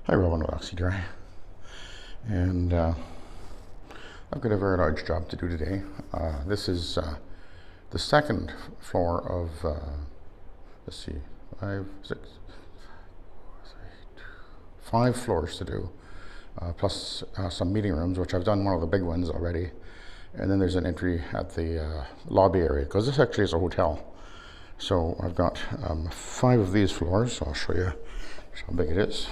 Hi, Robin with Oxy-Dry, and I've got a very large job to do today. This is the second floor of, let's see, five floors to do, plus some meeting rooms, which I've done one of the big ones already, and then there's an entry at the lobby area, because this actually is a hotel. So I've got 5 of these floors, so I'll show you how big it is.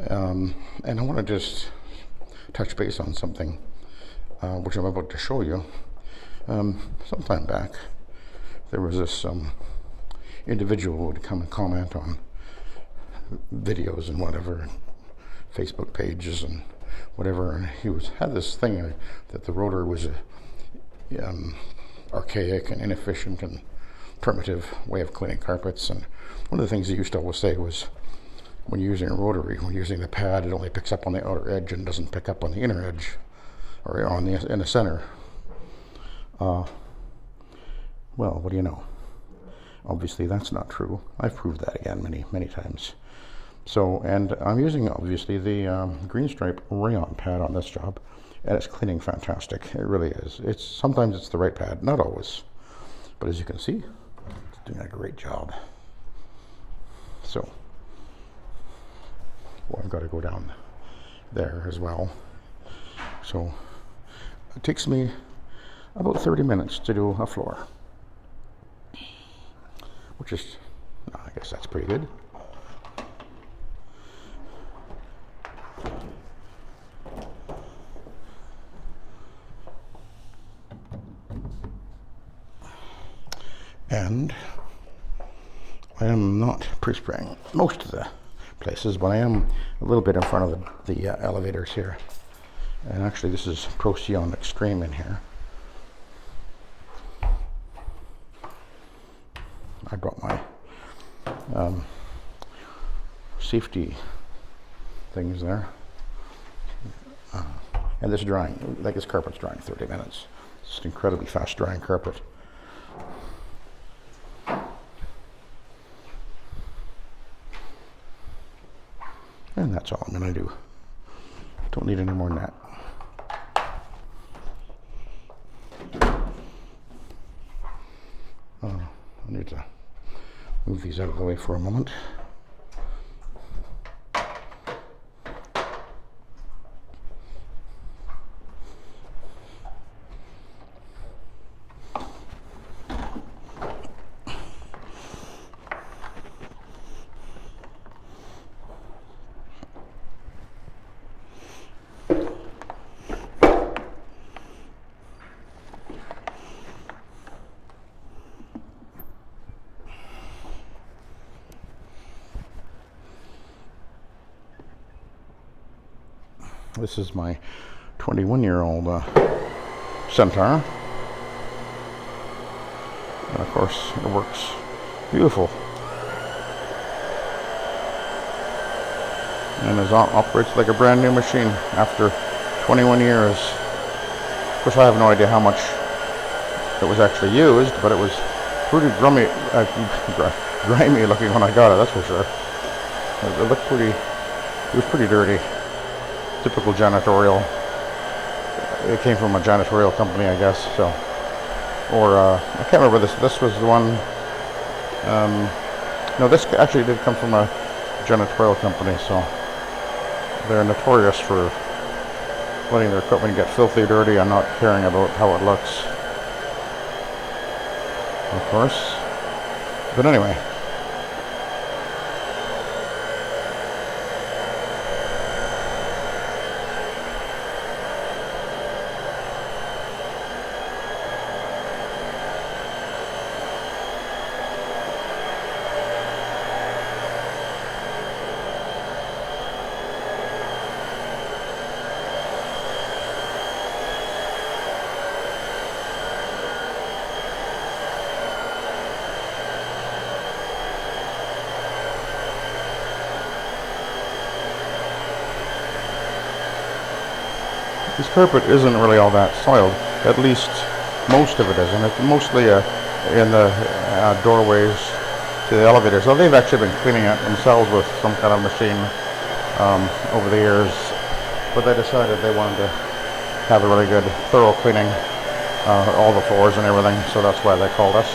And I want to just touch base on something which I'm about to show you. Some time back, there was this individual who would come and comment on videos and whatever, Facebook pages and whatever, and he had this thing that the rotor was archaic and inefficient and primitive way of cleaning carpets. And one of the things he used to always say was, when you're using a rotary, when you're using the pad, it only picks up on the outer edge and doesn't pick up on the inner edge, or in the center. Well, what do you know? Obviously, that's not true. I've proved that again many times. So, and I'm using obviously the green stripe rayon pad on this job, and it's cleaning fantastic. It really is. Sometimes it's the right pad, not always, but as you can see, it's doing a great job. So. Well, I've got to go down there as well. So it takes me about 30 minutes to do a floor, which is, I guess that's pretty good. And I am not pre-spraying most of the places, but I am a little bit in front of the elevators here. And actually, this is Procyon Extreme in here. I brought my safety things there. And this drying, like this carpet's drying 30 minutes. It's an incredibly fast drying carpet. And that's all I'm going to do. Don't need any more than that. I need to move these out of the way for a moment. This is my 21-year-old Centaur, and of course it works beautiful, and operates like a brand new machine after 21 years. Of course, I have no idea how much it was actually used, but it was pretty grimy looking when I got it, that's for sure. It looked pretty, it was pretty dirty. Typical janitorial. It came from a janitorial company, I guess. So, or I can't remember this. This was the one. No, this actually did come from a janitorial company. So they're notorious for letting their equipment get filthy dirty and not caring about how it looks, of course. But anyway. This carpet isn't really all that soiled, at least most of it isn't. It's mostly in the doorways to the elevators. So they've actually been cleaning it themselves with some kind of machine. over the years, but they decided they wanted to have a really good thorough cleaning, all the floors and everything, so that's why they called us.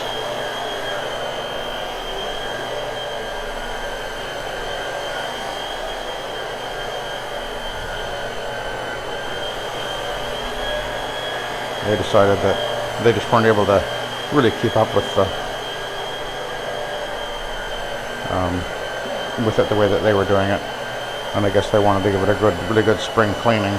They decided that they just weren't able to really keep up with it the way that they were doing it, and I guess they wanted to give it a really good spring cleaning.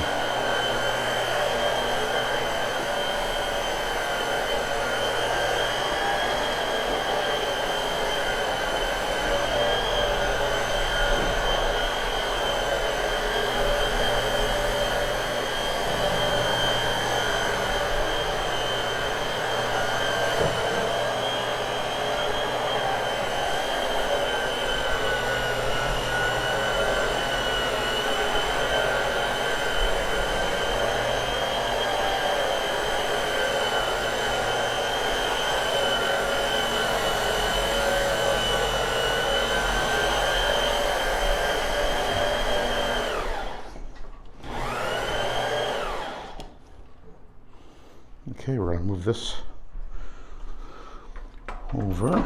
Okay, we're going to move this over.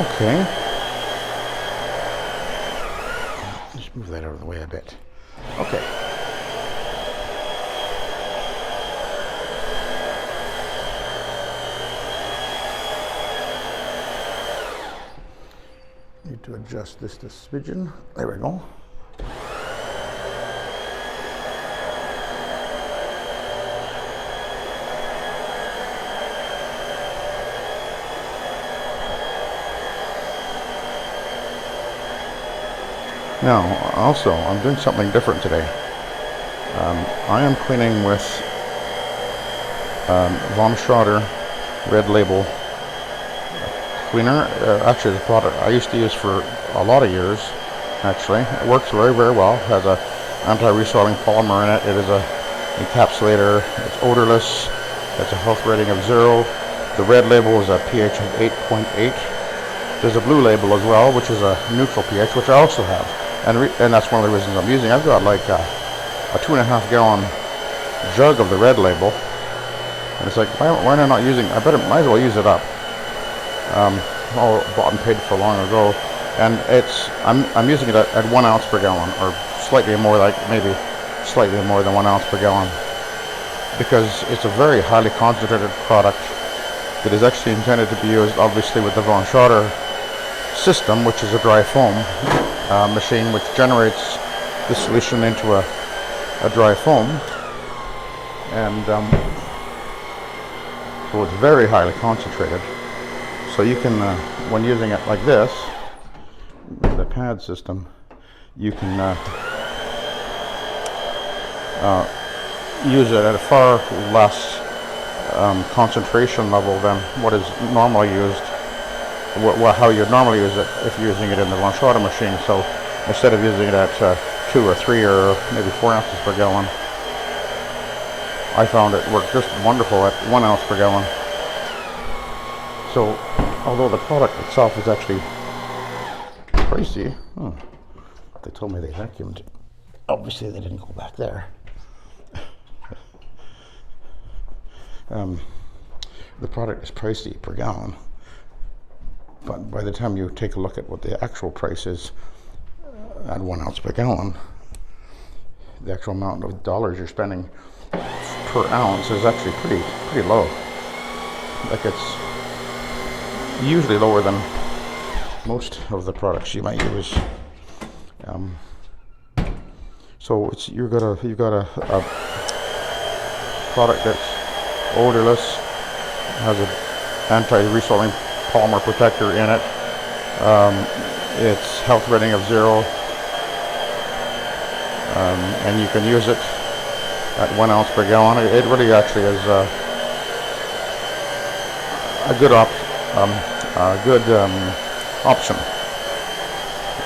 Okay. Just move that out of the way a bit. Okay. Need to adjust this to smidgen. There we go. Now, also, I'm doing something different today. I am cleaning with VonSchrader Red Label cleaner. Actually, the product I used to use for a lot of years. Actually, it works very, very well. It has a anti-resoiling polymer in it. It is a encapsulator. It's odorless. It's a health rating of 0. The red label is a pH of 8.8. There's a blue label as well, which is a neutral pH, which I also have. And that's one of the reasons I'm using. I've got like a 2.5 gallon jug of the red label, and it's like, why am I not using? Might as well use it up. All bought and paid for long ago, and I'm using it at 1 ounce per gallon, or slightly more, like maybe slightly more than 1 ounce per gallon, because it's a very highly concentrated product that is actually intended to be used, obviously, with the VonSchrader system, which is a dry foam machine which generates the solution into a dry foam, and so it's very highly concentrated. So you can, when using it like this, the pad system, you can use it at a far less concentration level than what is normally used. How you'd normally use it if you're using it in the VonSchrader machine. So instead of using it at 2 or 3 or maybe 4 ounces per gallon, I found it worked just wonderful at 1 ounce per gallon. So although the product itself is actually pricey, they told me they vacuumed. Obviously they didn't go back there. The product is pricey per gallon. But by the time you take a look at what the actual price is at 1 ounce per gallon, the actual amount of dollars you're spending per ounce is actually pretty low. Like, it's usually lower than most of the products you might use. So it's you've got a product that's odorless, has an anti-resoiling polymer protector in it. It's health rating of 0, and you can use it at 1 ounce per gallon. It really actually is a good option.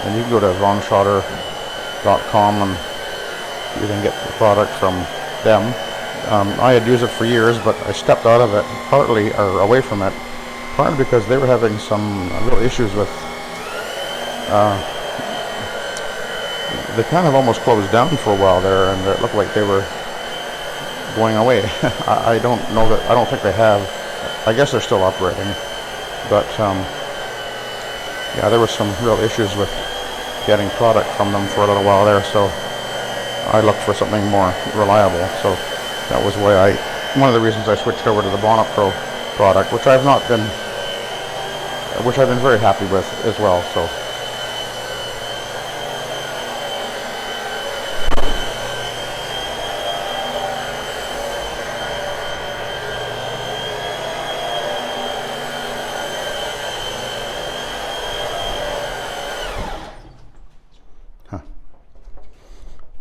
And you can go to VonSchrader.com and you can get the product from them. I had used it for years, but I stepped out of it away from it, partly because they were having some real issues with. They kind of almost closed down for a while there, and it looked like they were going away. I don't know that. I don't think they have. I guess they're still operating, but yeah, there were some real issues with getting product from them for a little while there. So I looked for something more reliable. So that was why one of the reasons I switched over to the Bonnet Pro product, which I've been very happy with as well. So.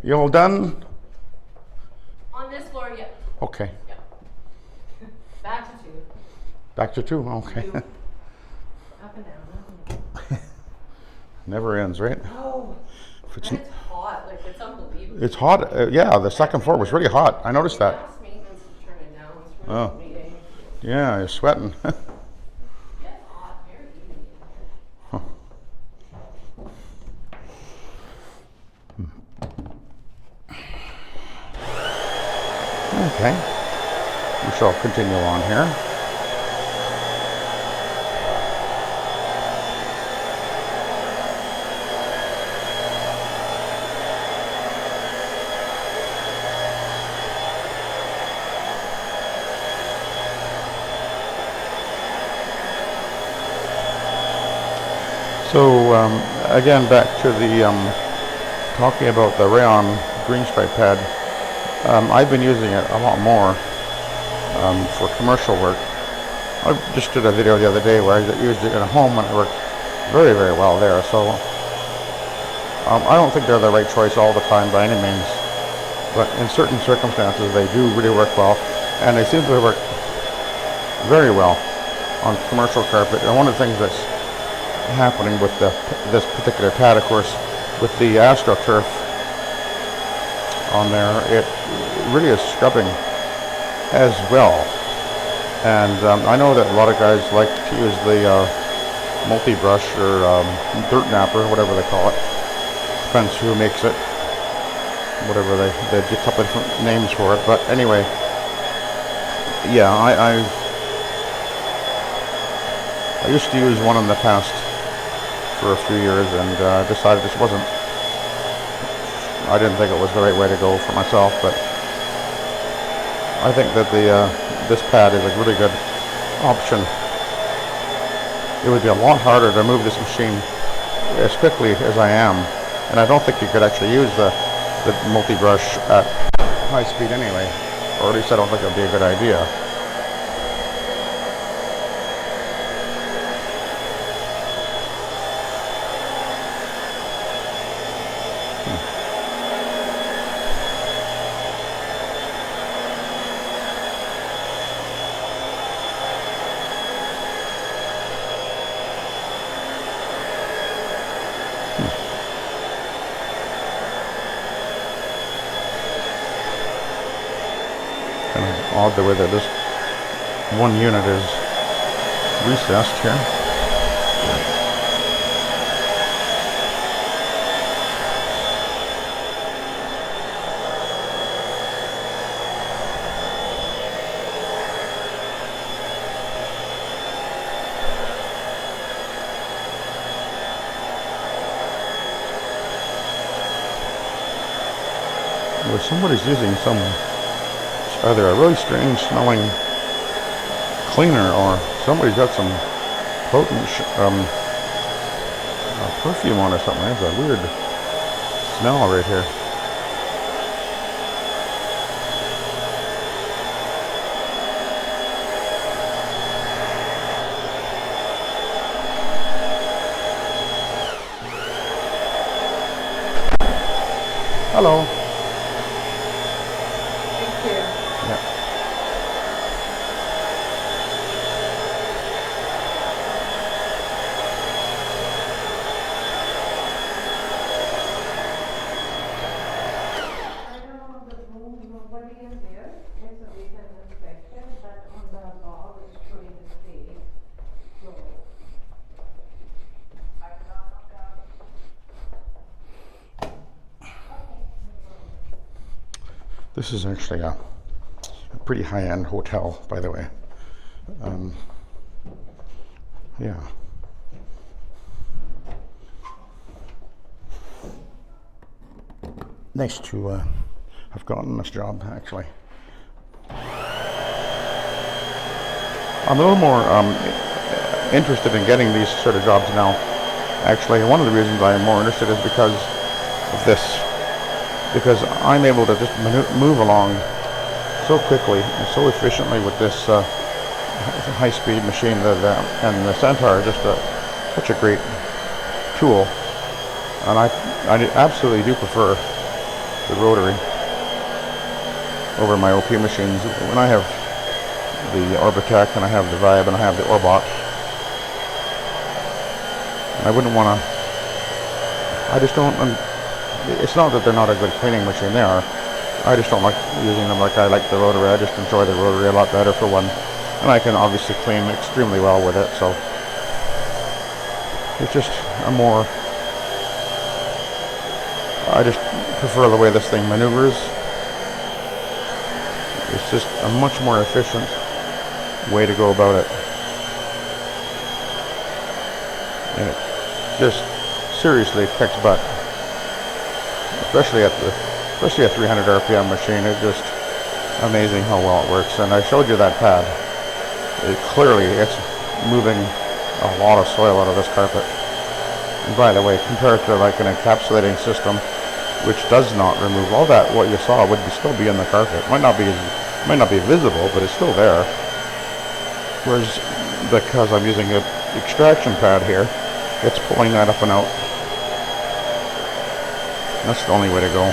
You all done? On this floor, yeah. Okay. Yeah. Back to 2. Back to 2, okay. 2. Up and down, up and down. Never ends, right? Oh, and it's hot, like it's unbelievable. It's hot, yeah, the second floor was really hot. I noticed that. Asked maintenance to turn it down. It's really meeting. Yeah, you're sweating. It's hot, very easy. Okay, we shall continue on here. So again, back to the talking about the rayon green stripe pad. I've been using it a lot more for commercial work. I just did a video the other day where I used it in a home and it worked very, very well there. So I don't think they're the right choice all the time by any means, but in certain circumstances they do really work well, and they seem to work very well on commercial carpet. And one of the things that's happening with this particular pad, of course, with the Astro turf on there, it really is scrubbing as well. And I know that a lot of guys like to use the multi-brush or dirt napper, whatever they call it. Depends who makes it. Whatever they get a couple of different names for it. But anyway, yeah, I used to use one in the past for a few years, and decided this wasn't. I didn't think it was the right way to go for myself, but I think that this pad is a really good option. It would be a lot harder to move this machine as quickly as I am, and I don't think you could actually use the multi-brush at high speed anyway, or at least I don't think it would be a good idea. Kind of odd the way that this one unit is recessed here. Where somebody's using some either a really strange smelling cleaner, or somebody's got some potent perfume on or something. There's a weird smell right here. Hello. Thank you. Yeah. I don't know the room, nobody is there, and so we can inspect it, but on the wall it's showing the state. So I cannot look up. This is actually a pretty high-end hotel, by the way. Yeah. Nice to have gotten this job, actually. I'm a little more interested in getting these sort of jobs now. Actually, one of the reasons I'm more interested is because of this. Because I'm able to just move along so quickly and so efficiently with this high-speed machine. And the Centaur is just such a great tool. And I absolutely do prefer the rotary over my OP machines. When I have the Orbitech and I have the Vibe and I have the Orbot, I wouldn't want to, I just don't, it's not that they're not a good cleaning machine, they are. I just don't like using them like I like the rotary. I just enjoy the rotary a lot better for one. And I can obviously clean extremely well with it, so it's just a more, I just prefer the way this thing maneuvers. It's just a much more efficient way to go about it. And it just seriously kicks butt. Especially at 300 RPM machine. It's just amazing how well it works. And I showed you that pad. Clearly it's moving a lot of soil out of this carpet. And by the way, compared to like an encapsulating system, which does not remove all that, what you saw would still be in the carpet. Might not be visible, but it's still there. Whereas because I'm using an extraction pad here, it's pulling that up and out. That's the only way to go.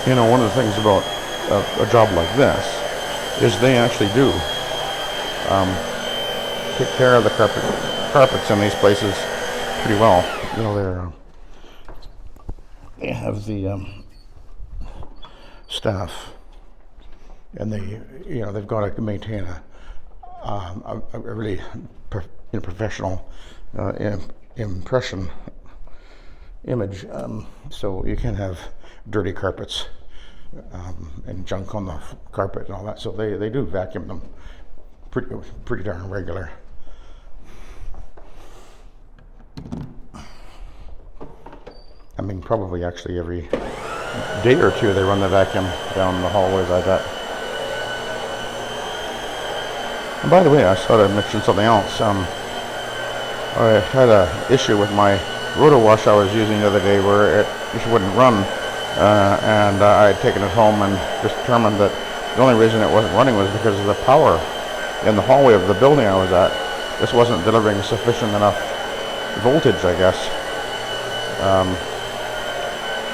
You know, one of the things about a job like this is they actually do take care of the carpets in these places pretty well. You know, they have the staff, and they've got to maintain a really professional impression image. So you can't have dirty carpets and junk on the carpet and all that. So they do vacuum them pretty darn regular. I mean, probably actually every day or two they run the vacuum down the hallways, I bet. And by the way, I thought I'd mention something else. I had an issue with my roto wash I was using the other day where it just wouldn't run. And I had taken it home and just determined that the only reason it wasn't running was because of the power in the hallway of the building I was at. This wasn't delivering sufficient enough voltage, I guess.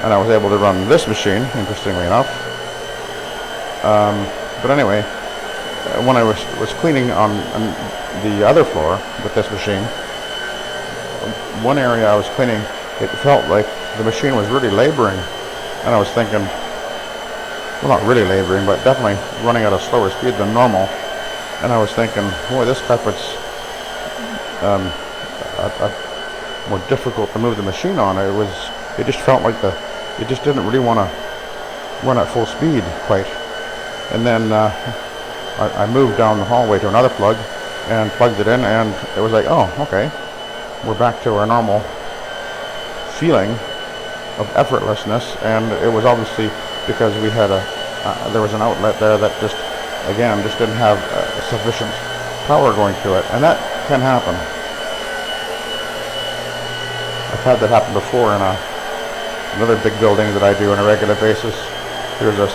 And I was able to run this machine, interestingly enough. But anyway, when I was cleaning on the other floor with this machine, one area I was cleaning, it felt like the machine was really laboring. And I was thinking, well, not really laboring, but definitely running at a slower speed than normal. And I was thinking, boy, this carpet's more difficult to move the machine on. It just felt like it just didn't really want to run at full speed quite. And then I moved down the hallway to another plug and plugged it in, and it was like, oh, okay, we're back to our normal feeling of effortlessness, and it was obviously because we had there was an outlet there that just didn't have sufficient power going through it, and that can happen. I've had that happen before in another big building that I do on a regular basis. There's a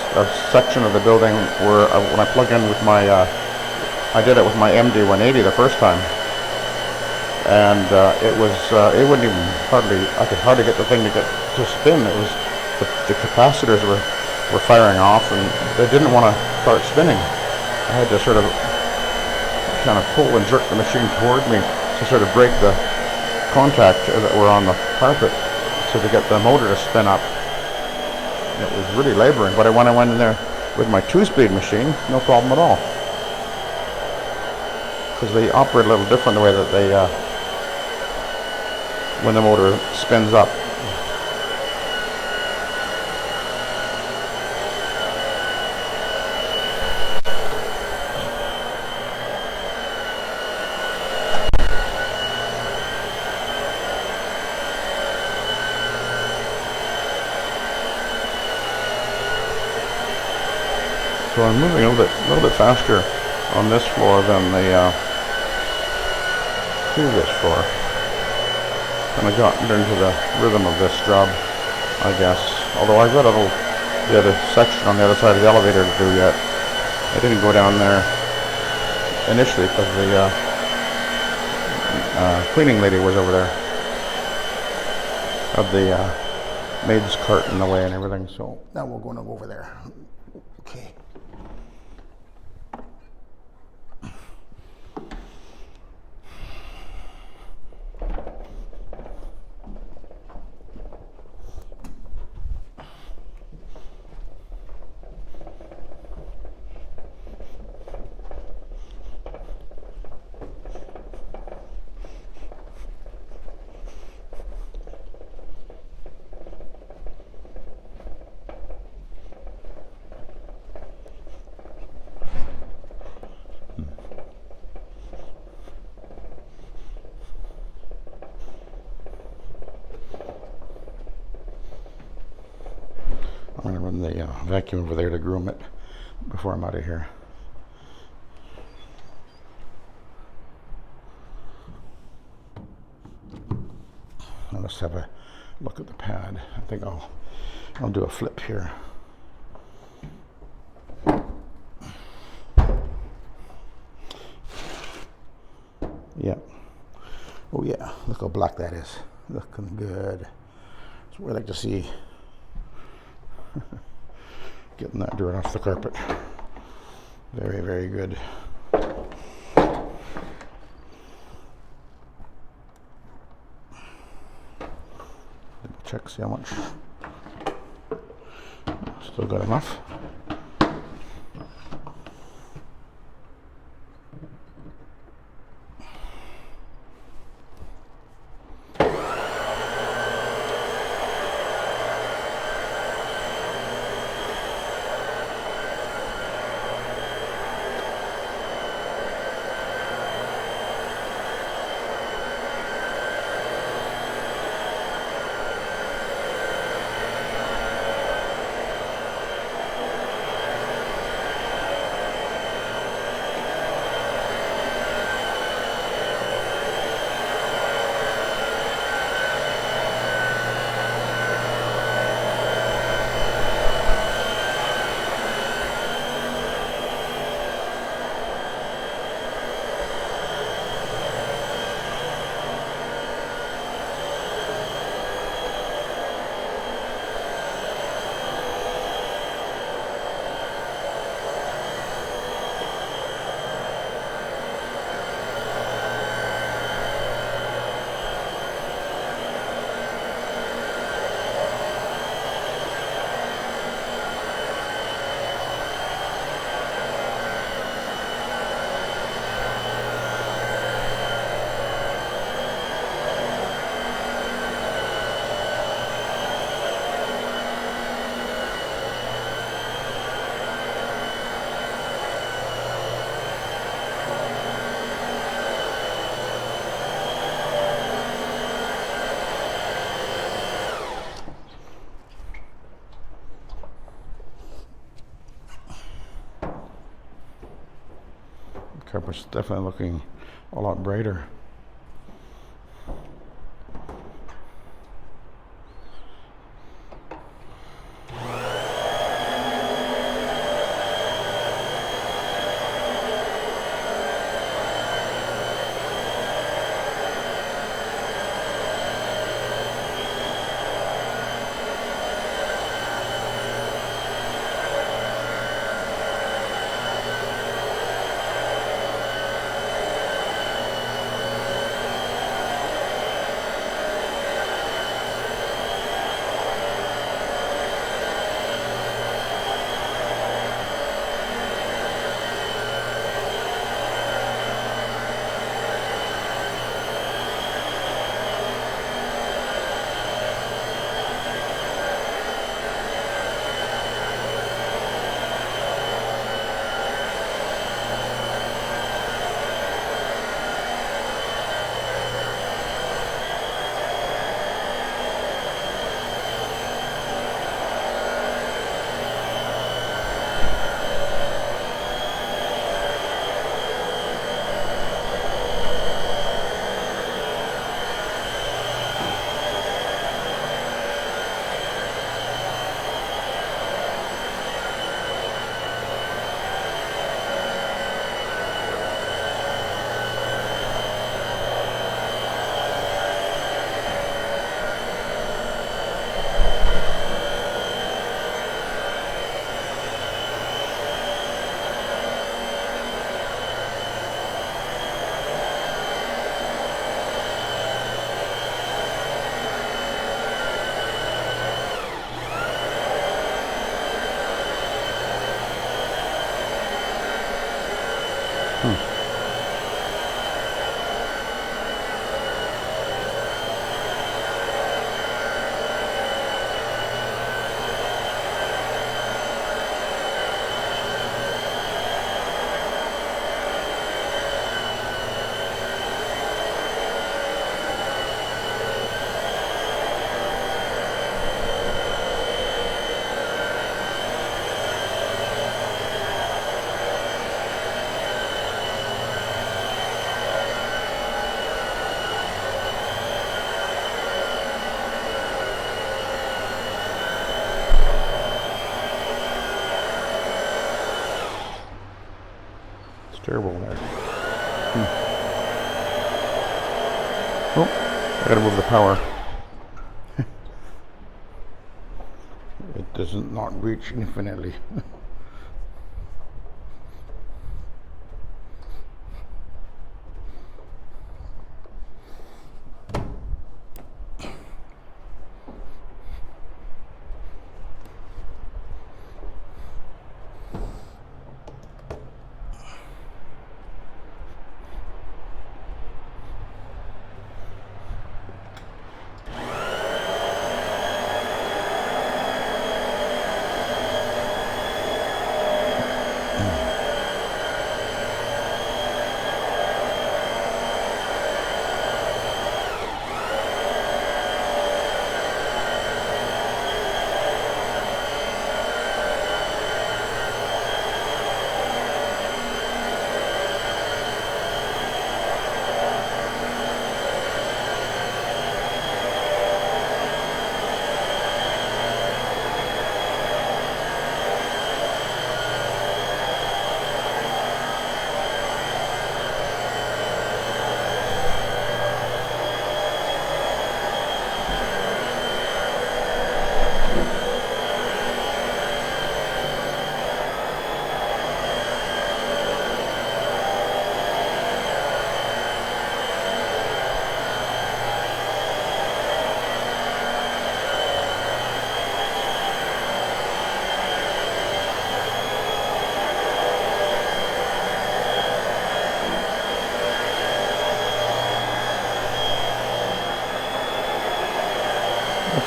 section of the building where when I plug in with my, I did it with my MD 180 the first time, and it wouldn't even I could hardly get the thing to spin. It was the capacitors were firing off, and they didn't want to start spinning. I had to sort of kind of pull and jerk the machine toward me to sort of break the contact that were on the carpet, so to get the motor to spin up. It was really laboring, but when I went in there with my 2-speed machine, no problem at all, because they operate a little different the way that they when the motor spins up. So I'm moving a little bit faster on this floor than the previous floor. And I got into the rhythm of this job, I guess. Although I've got the other section on the other side of the elevator to do yet. I didn't go down there initially because the cleaning lady was over there. Had the maid's cart in the way and everything. So now we're going to go over there. Okay. I'm going to run the vacuum over there to groom it before I'm out of here. Let's have a look at the pad. I think I'll do a flip here. Yeah. Oh yeah, look how black that is. Looking good. That's what I like to see. Getting that dirt off the carpet. Very, very good. Check, see how much. Still got enough. Carpet's definitely looking a lot brighter. Terrible there. Oh, I gotta move the power. It does not reach infinitely.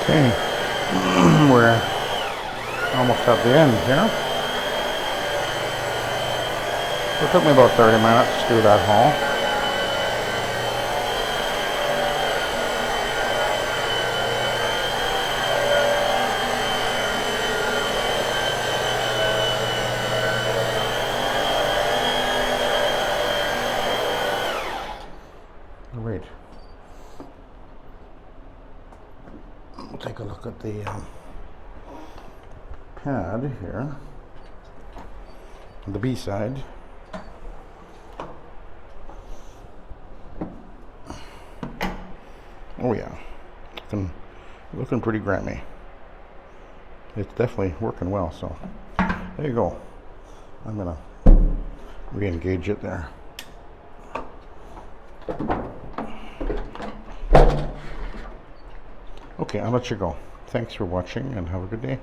Okay, we're almost at the end here. It took me about 30 minutes to do that haul. take a look at the pad here, the B side. Oh yeah, looking pretty grimy. It's definitely working well, so there you go. I'm gonna re-engage it there. Okay, I'll let you go. Thanks for watching and have a good day.